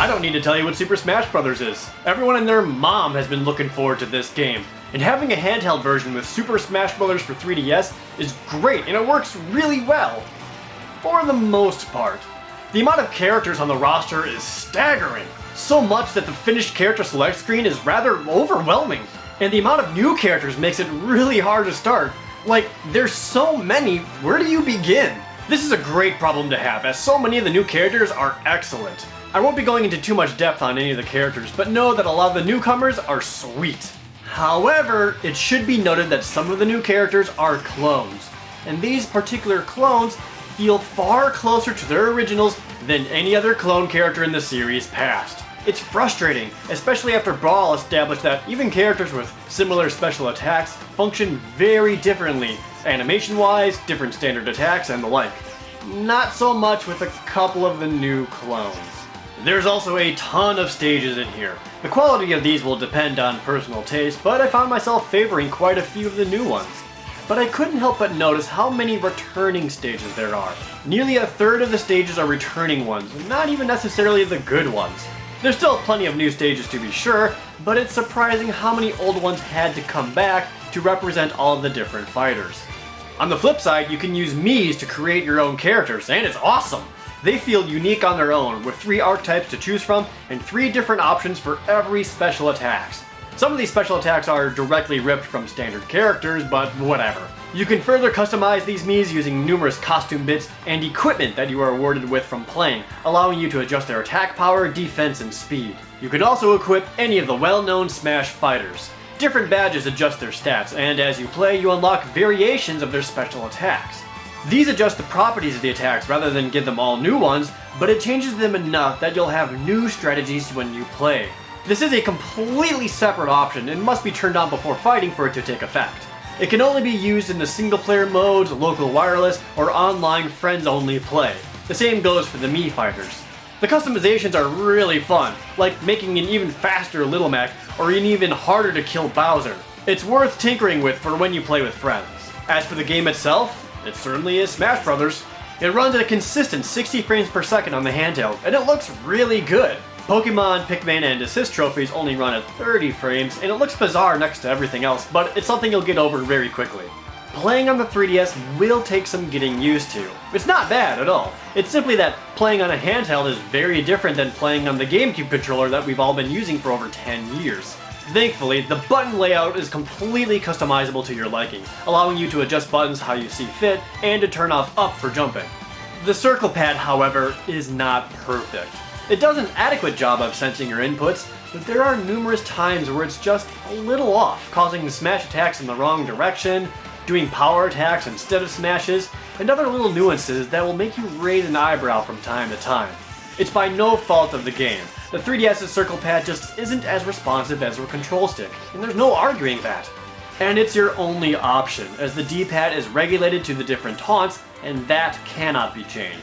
I don't need to tell you what Super Smash Bros. Is. Everyone and their mom has been looking forward to this game, and having a handheld version with Super Smash Bros. For 3DS is great, and it works really well. For the most part. The amount of characters on the roster is staggering, so much that the finished character select screen is rather overwhelming, and the amount of new characters makes it really hard to start. Like, there's so many, where do you begin? This is a great problem to have, as so many of the new characters are excellent. I won't be going into too much depth on any of the characters, but know that a lot of the newcomers are sweet. However, it should be noted that some of the new characters are clones, and these particular clones feel far closer to their originals than any other clone character in the series past. It's frustrating, especially after Brawl established that even characters with similar special attacks function very differently, animation-wise, different standard attacks, and the like. Not so much with a couple of the new clones. There's also a ton of stages in here. The quality of these will depend on personal taste, but I found myself favoring quite a few of the new ones. But I couldn't help but notice how many returning stages there are. Nearly a third of the stages are returning ones, and not even necessarily the good ones. There's still plenty of new stages to be sure, but it's surprising how many old ones had to come back to represent all of the different fighters. On the flip side, you can use Miis to create your own characters, and it's awesome! They feel unique on their own, with 3 archetypes to choose from, and 3 different options for every special attacks. Some of these special attacks are directly ripped from standard characters, but whatever. You can further customize these Miis using numerous costume bits and equipment that you are awarded with from playing, allowing you to adjust their attack power, defense, and speed. You can also equip any of the well-known Smash fighters. Different badges adjust their stats, and as you play, you unlock variations of their special attacks. These adjust the properties of the attacks rather than give them all new ones, but it changes them enough that you'll have new strategies when you play. This is a completely separate option and must be turned on before fighting for it to take effect. It can only be used in the single-player modes, local wireless, or online friends-only play. The same goes for the Mii fighters. The customizations are really fun, like making an even faster Little Mac or an even harder to kill Bowser. It's worth tinkering with for when you play with friends. As for the game itself, it certainly is Smash Bros. It runs at a consistent 60 frames per second on the handheld, and it looks really good. Pokemon, Pikmin, and Assist trophies only run at 30 frames, and it looks bizarre next to everything else, but it's something you'll get over very quickly. Playing on the 3DS will take some getting used to. It's not bad at all. It's simply that playing on a handheld is very different than playing on the GameCube controller that we've all been using for over 10 years. Thankfully, the button layout is completely customizable to your liking, allowing you to adjust buttons how you see fit and to turn off up for jumping. The circle pad, however, is not perfect. It does an adequate job of sensing your inputs, but there are numerous times where it's just a little off, causing smash attacks in the wrong direction, doing power attacks instead of smashes, and other little nuances that will make you raise an eyebrow from time to time. It's by no fault of the game. The 3DS's circle pad just isn't as responsive as your control stick, and there's no arguing that. And it's your only option, as the D-pad is regulated to the different taunts, and that cannot be changed.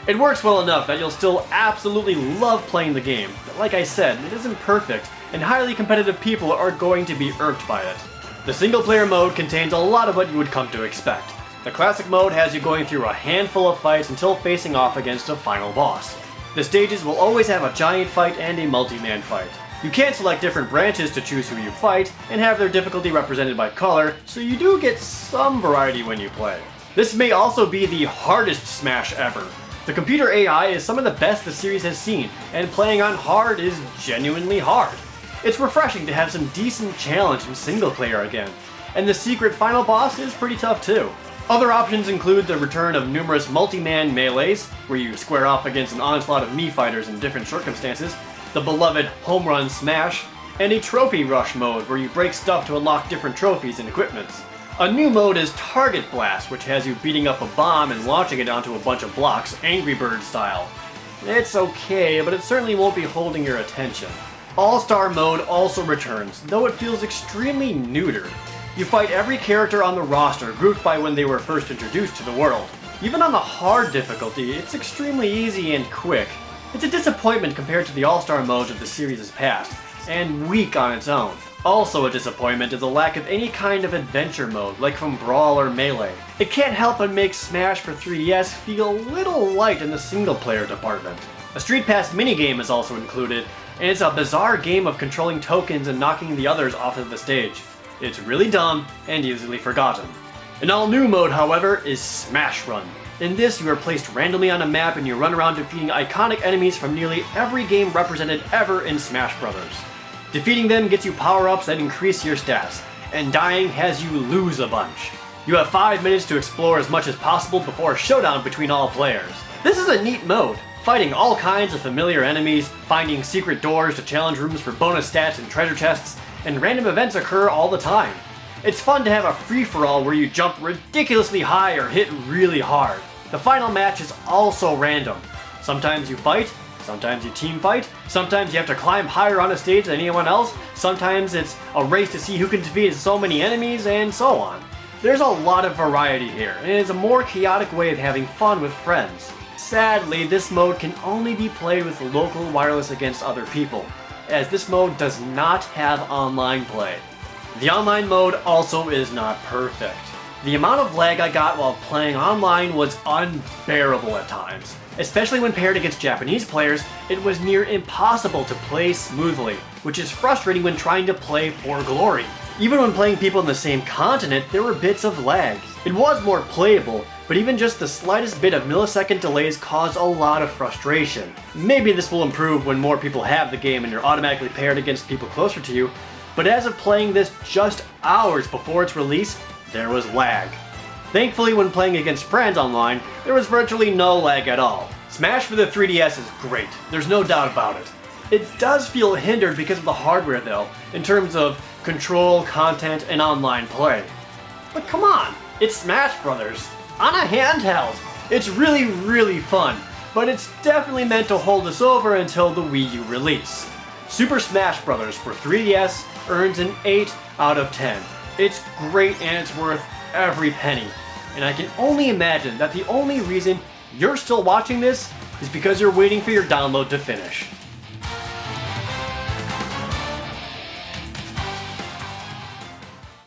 It works well enough that you'll still absolutely love playing the game, but like I said, it isn't perfect, and highly competitive people are going to be irked by it. The single-player mode contains a lot of what you would come to expect. The classic mode has you going through a handful of fights until facing off against a final boss. The stages will always have a giant fight and a multi-man fight. You can select different branches to choose who you fight, and have their difficulty represented by color, so you do get some variety when you play. This may also be the hardest Smash ever. The computer AI is some of the best the series has seen, and playing on hard is genuinely hard. It's refreshing to have some decent challenge in single player again, and the secret final boss is pretty tough too. Other options include the return of numerous multi-man melees, where you square off against an onslaught of Mii fighters in different circumstances, the beloved Home Run Smash, and a Trophy Rush mode where you break stuff to unlock different trophies and equipments. A new mode is Target Blast, which has you beating up a bomb and launching it onto a bunch of blocks, Angry Bird style. It's okay, but it certainly won't be holding your attention. All-Star mode also returns, though it feels extremely neutered. You fight every character on the roster, grouped by when they were first introduced to the world. Even on the hard difficulty, it's extremely easy and quick. It's a disappointment compared to the All-Star modes of the series' past, and weak on its own. Also a disappointment is the lack of any kind of adventure mode, like from Brawl or Melee. It can't help but make Smash for 3DS feel a little light in the single-player department. A Street Pass minigame is also included, and it's a bizarre game of controlling tokens and knocking the others off of the stage. It's really dumb and easily forgotten. An all-new mode, however, is Smash Run. In this, you are placed randomly on a map and you run around defeating iconic enemies from nearly every game represented ever in Smash Bros. Defeating them gets you power-ups that increase your stats, and dying has you lose a bunch. You have 5 minutes to explore as much as possible before a showdown between all players. This is a neat mode, fighting all kinds of familiar enemies, finding secret doors to challenge rooms for bonus stats and treasure chests, and random events occur all the time. It's fun to have a free-for-all where you jump ridiculously high or hit really hard. The final match is also random. Sometimes you fight, sometimes you team fight, sometimes you have to climb higher on a stage than anyone else, sometimes it's a race to see who can defeat so many enemies, and so on. There's a lot of variety here, and it's a more chaotic way of having fun with friends. Sadly, this mode can only be played with local wireless against other people, as this mode does not have online play. The online mode also is not perfect. The amount of lag I got while playing online was unbearable at times. Especially when paired against Japanese players, it was near impossible to play smoothly, which is frustrating when trying to play for glory. Even when playing people in the same continent, there were bits of lag. It was more playable, but even just the slightest bit of millisecond delays caused a lot of frustration. Maybe this will improve when more people have the game and you're automatically paired against people closer to you, but as of playing this just hours before its release, there was lag. Thankfully, when playing against friends online, there was virtually no lag at all. Smash for the 3DS is great, there's no doubt about it. It does feel hindered because of the hardware though, in terms of control, content, and online play. But come on, it's Smash Bros. On a handheld. It's really fun, but it's definitely meant to hold us over until the Wii U release. Super Smash Bros. For 3DS earns an 8 out of 10. It's great and it's worth every penny. And I can only imagine that the only reason you're still watching this is because you're waiting for your download to finish.